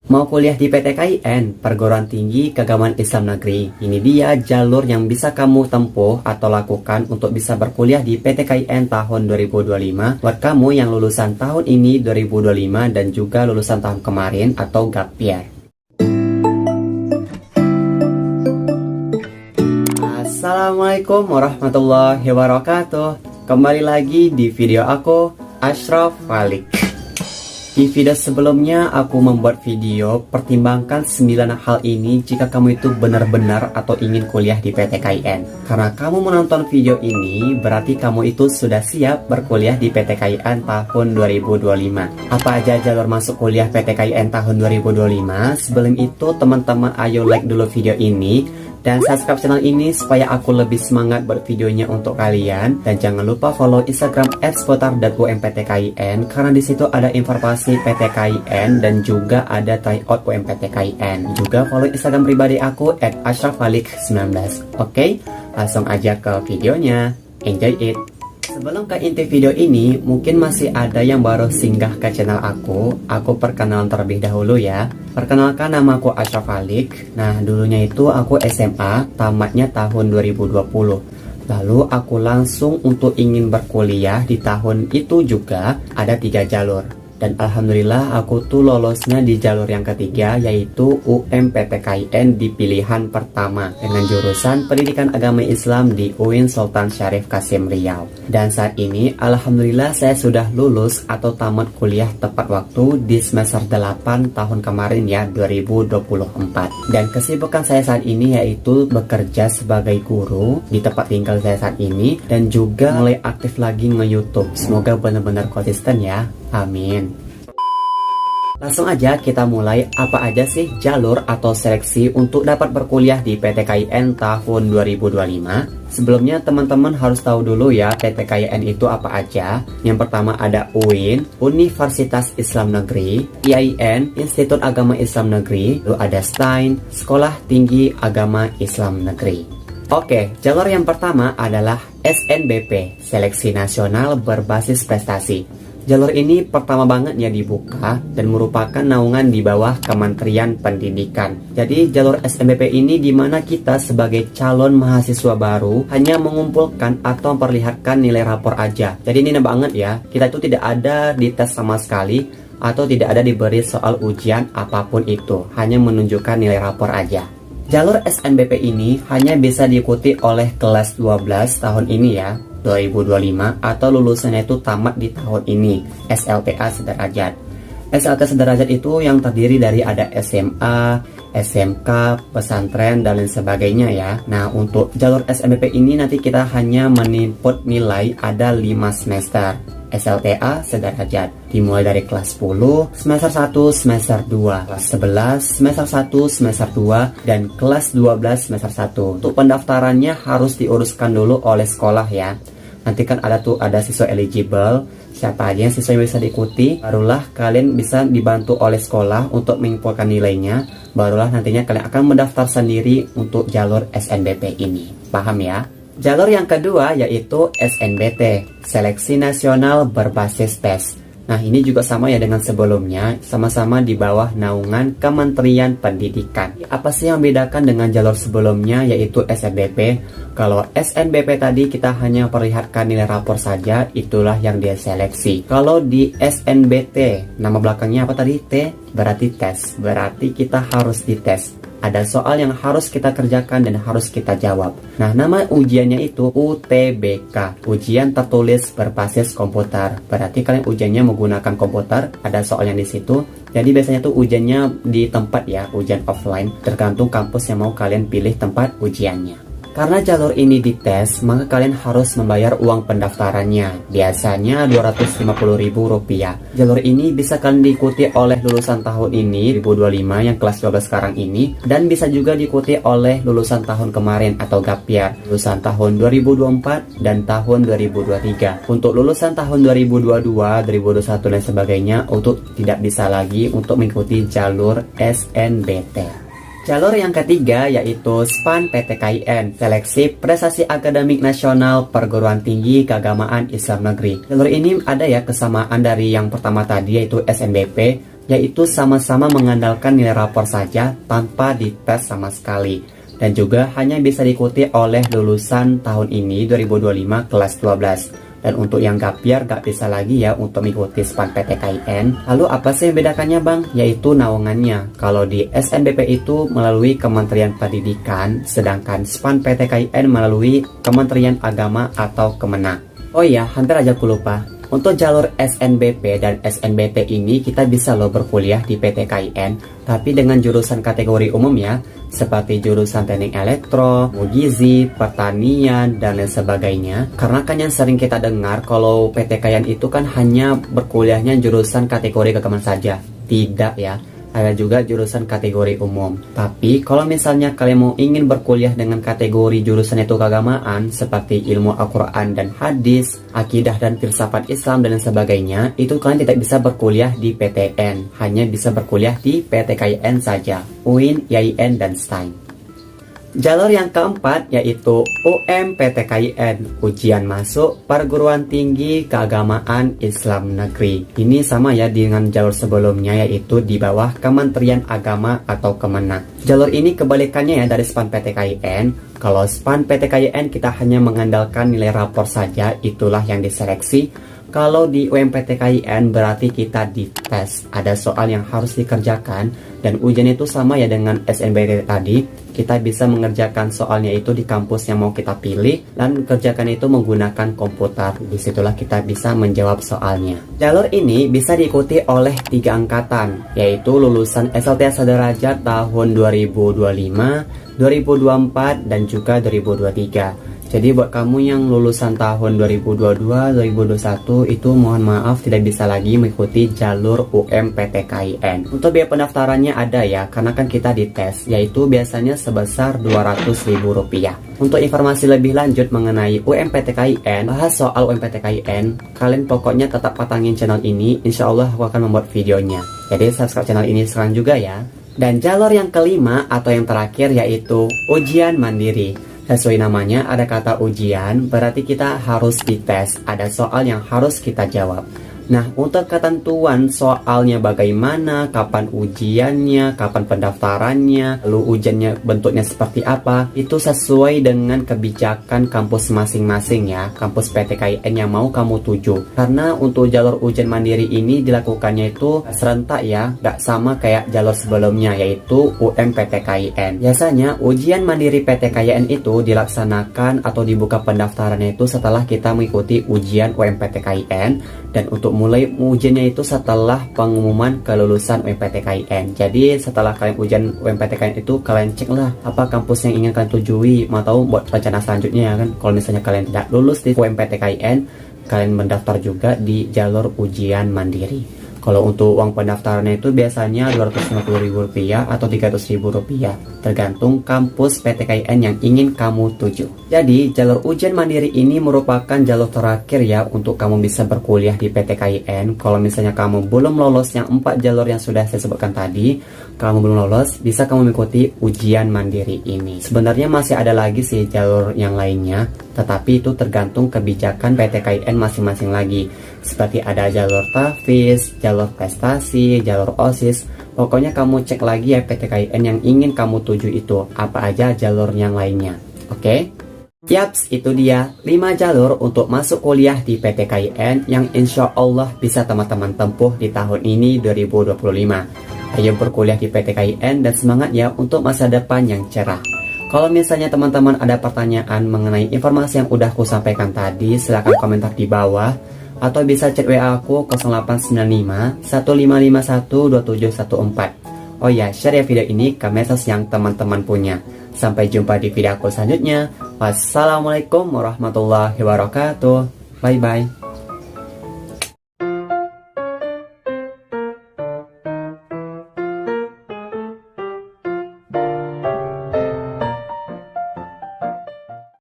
Mau kuliah di PTKIN, Perguruan Tinggi Keagamaan Islam Negeri. Ini dia jalur yang bisa kamu tempuh atau lakukan untuk bisa berkuliah di PTKIN tahun 2025 buat kamu yang lulusan tahun ini 2025 dan juga lulusan tahun kemarin atau gap year. Assalamualaikum warahmatullahi wabarakatuh. Kembali lagi di video aku, Ashraf Falik. Di video sebelumnya aku membuat video pertimbangkan 9 hal ini jika kamu itu benar-benar atau ingin kuliah di PTKIN. Karena kamu menonton video ini berarti kamu itu sudah siap berkuliah di PTKIN tahun 2025. Apa aja jalur masuk kuliah PTKIN tahun 2025? Sebelum itu teman-teman ayo like dulu video ini dan subscribe channel ini supaya aku lebih semangat buat videonya untuk kalian. Dan jangan lupa follow Instagram @seputar.umptkIN karena disitu ada informasi PTKIN dan juga ada tryout UMPTKIN. Juga follow Instagram pribadi aku @ashrafalik19. Oke, langsung aja ke videonya. Enjoy it. Sebelum ke inti video ini, mungkin masih ada yang baru singgah ke channel aku perkenalan terlebih dahulu ya. Perkenalkan, nama aku Ashraf Falik. Nah, dulunya itu aku SMA, tamatnya tahun 2020. Lalu aku langsung untuk ingin berkuliah di tahun itu juga ada 3 jalur. Dan alhamdulillah aku tuh lolosnya di jalur yang ketiga, yaitu UMPTKIN di pilihan pertama dengan jurusan Pendidikan Agama Islam di UIN Sultan Syarif Kasim Riau. Dan saat ini alhamdulillah saya sudah lulus atau tamat kuliah tepat waktu di semester 8 tahun kemarin ya, 2024. Dan kesibukan saya saat ini yaitu bekerja sebagai guru di tempat tinggal saya saat ini dan juga mulai aktif lagi nge-YouTube. Semoga benar-benar konsisten ya. Amin. Langsung aja kita mulai, apa aja sih jalur atau seleksi untuk dapat berkuliah di PTKIN tahun 2025? Sebelumnya teman-teman harus tahu dulu ya PTKIN itu apa aja. Yang pertama ada UIN, Universitas Islam Negeri, IAIN, Institut Agama Islam Negeri, lalu ada STAIN, Sekolah Tinggi Agama Islam Negeri. Oke, jalur yang pertama adalah SNBP, Seleksi Nasional Berbasis Prestasi. Jalur ini pertama banget ya dibuka dan merupakan naungan di bawah Kementerian Pendidikan. Jadi jalur SNBP ini dimana kita sebagai calon mahasiswa baru hanya mengumpulkan atau memperlihatkan nilai rapor aja. Jadi ini banget ya, kita itu tidak ada dites sama sekali atau tidak ada diberi soal ujian apapun itu, hanya menunjukkan nilai rapor aja. Jalur SNBP ini hanya bisa diikuti oleh kelas 12 tahun ini ya, 2025, atau lulusannya itu tamat di tahun ini, SLTA sederajat. SLTA sederajat itu yang terdiri dari ada SMA, SMK, pesantren, dan lain sebagainya ya. Nah, untuk jalur SNBP ini nanti kita hanya meninput nilai ada 5 semester SLTA sederajat, dimulai dari kelas 10, semester 1, semester 2, kelas 11, semester 1, semester 2, dan kelas 12 semester 1. Untuk pendaftarannya harus diuruskan dulu oleh sekolah ya. Nanti kan ada siswa eligible, siapa aja yang siswa yang bisa diikuti, barulah kalian bisa dibantu oleh sekolah untuk mengumpulkan nilainya, barulah nantinya kalian akan mendaftar sendiri untuk jalur SNBP ini. Paham ya? Jalur yang kedua yaitu SNBT, Seleksi Nasional Berbasis Tes. Nah, ini juga sama ya dengan sebelumnya, sama-sama di bawah naungan Kementerian Pendidikan. Apa sih yang membedakan dengan jalur sebelumnya yaitu SNBP? Kalau SNBP tadi kita hanya perlihatkan nilai rapor saja, itulah yang dia seleksi. Kalau di SNBT, nama belakangnya apa tadi? T, berarti tes. Berarti kita harus dites. Ada soal yang harus kita kerjakan dan harus kita jawab. Nah, nama ujiannya itu UTBK, Ujian Tertulis Berbasis Komputer. Berarti kalian ujiannya menggunakan komputer, ada soalnya di situ. Jadi biasanya tuh ujiannya di tempat ya, ujian offline, tergantung kampus yang mau kalian pilih tempat ujiannya. Karena jalur ini dites, maka kalian harus membayar uang pendaftarannya. Biasanya Rp250.000. Jalur ini bisa kalian diikuti oleh lulusan tahun ini, 2025 yang kelas 12 sekarang ini. Dan bisa juga diikuti oleh lulusan tahun kemarin atau gap year, lulusan tahun 2024 dan tahun 2023. Untuk lulusan tahun 2022, 2021 dan sebagainya, untuk tidak bisa lagi untuk mengikuti jalur SNBT. Jalur yang ketiga yaitu SPAN PTKIN, Seleksi Prestasi Akademik Nasional Perguruan Tinggi Keagamaan Islam Negeri. Jalur ini ada ya kesamaan dari yang pertama tadi yaitu SNBP, yaitu sama-sama mengandalkan nilai rapor saja tanpa dites sama sekali. Dan juga hanya bisa diikuti oleh lulusan tahun ini 2025 kelas 12. Dan untuk yang gap year gak bisa lagi ya untuk mengikuti SPAN PTKIN. Lalu apa sih yang bedakannya bang? Yaitu naungannya. Kalau di SNBP itu melalui Kementerian Pendidikan, sedangkan SPAN PTKIN melalui Kementerian Agama atau Kemenak. Oh iya, hampir aja aku lupa. Untuk jalur SNBP dan SNBT ini kita bisa loh berkuliah di PTKIN, tapi dengan jurusan kategori umum ya, seperti jurusan teknik elektro, gizi, pertanian, dan lain sebagainya. Karena kan yang sering kita dengar kalau PTKIN itu kan hanya berkuliahnya jurusan kategori keagamaan saja. Tidak ya. Ada juga jurusan kategori umum. Tapi kalau misalnya kalian mau ingin berkuliah dengan kategori jurusan itu keagamaan seperti ilmu Al-Quran dan hadis, akidah dan filsafat Islam dan lain sebagainya, itu kalian tidak bisa berkuliah di PTN, hanya bisa berkuliah di PTKIN saja, UIN, YIN, dan STAIN. Jalur yang keempat yaitu UMPTKIN, Ujian Masuk Perguruan Tinggi Keagamaan Islam Negeri. Ini sama ya dengan jalur sebelumnya, yaitu di bawah Kementerian Agama atau Kemenak. Jalur ini kebalikannya ya dari SPAN PTKIN. Kalau SPAN PTKIN kita hanya mengandalkan nilai rapor saja, itulah yang diseleksi. Kalau di UMPTKIN berarti kita dites, ada soal yang harus dikerjakan, dan ujian itu sama ya dengan SNBT tadi. Kita bisa mengerjakan soalnya itu di kampus yang mau kita pilih, dan kerjakan itu menggunakan komputer. Disitulah kita bisa menjawab soalnya. Jalur ini bisa diikuti oleh 3 angkatan, yaitu lulusan SLTA Sederajat tahun 2025, 2024, dan juga 2023. Jadi buat kamu yang lulusan tahun 2022, 2021 itu mohon maaf tidak bisa lagi mengikuti jalur UMPTKIN. Untuk biaya pendaftarannya ada ya, karena kan kita dites, yaitu biasanya sebesar Rp200.000. Untuk informasi lebih lanjut mengenai UMPTKIN, bahas soal UMPTKIN, kalian pokoknya tetap patangin channel ini, insya Allah aku akan membuat videonya. Jadi subscribe channel ini sekarang juga ya. Dan jalur yang kelima atau yang terakhir yaitu ujian mandiri. Sesuai namanya ada kata ujian, berarti kita harus dites, ada soal yang harus kita jawab. Nah, untuk ketentuan soalnya bagaimana, kapan ujiannya, kapan pendaftarannya, lalu ujiannya bentuknya seperti apa, itu sesuai dengan kebijakan kampus masing-masing ya, kampus PTKIN yang mau kamu tuju. Karena untuk jalur ujian mandiri ini dilakukannya itu serentak ya, gak sama kayak jalur sebelumnya yaitu UMPTKIN. Biasanya ujian mandiri PTKIN itu dilaksanakan atau dibuka pendaftarannya itu setelah kita mengikuti ujian UMPTKIN, dan untuk mulai ujiannya itu setelah pengumuman kelulusan UMPTKIN. Jadi setelah kalian ujian UMPTKIN itu kalian cek lah apa kampus yang ingin kalian tujui, mau tahu buat rencana selanjutnya ya kan. Kalau misalnya kalian tidak lulus di UMPTKIN, kalian mendaftar juga di jalur ujian mandiri. Kalau untuk uang pendaftarannya itu biasanya Rp250.000 atau Rp300.000, tergantung kampus PTKIN yang ingin kamu tuju. Jadi jalur ujian mandiri ini merupakan jalur terakhir ya untuk kamu bisa berkuliah di PTKIN. Kalau misalnya kamu belum lolos yang 4 jalur yang sudah saya sebutkan tadi, kamu belum lolos, bisa kamu mengikuti ujian mandiri ini. Sebenarnya masih ada lagi sih jalur yang lainnya, tetapi itu tergantung kebijakan PTKIN masing-masing lagi. Seperti ada jalur TAFIS, jalur prestasi, jalur OSIS. Pokoknya kamu cek lagi ya PTKIN yang ingin kamu tuju itu, apa aja jalur yang lainnya. Oke? Yaps, itu dia 5 jalur untuk masuk kuliah di PTKIN yang insya Allah bisa teman-teman tempuh di tahun ini 2025. Ayo berkuliah di PTKIN dan semangat ya untuk masa depan yang cerah. Kalau misalnya teman-teman ada pertanyaan mengenai informasi yang udah aku sampaikan tadi, silahkan komentar di bawah. Atau bisa chat WA aku 0895 1551 2714. Oh ya, share ya video ini ke medsos yang teman-teman punya. Sampai jumpa di video aku selanjutnya. Wassalamualaikum warahmatullahi wabarakatuh. Bye bye.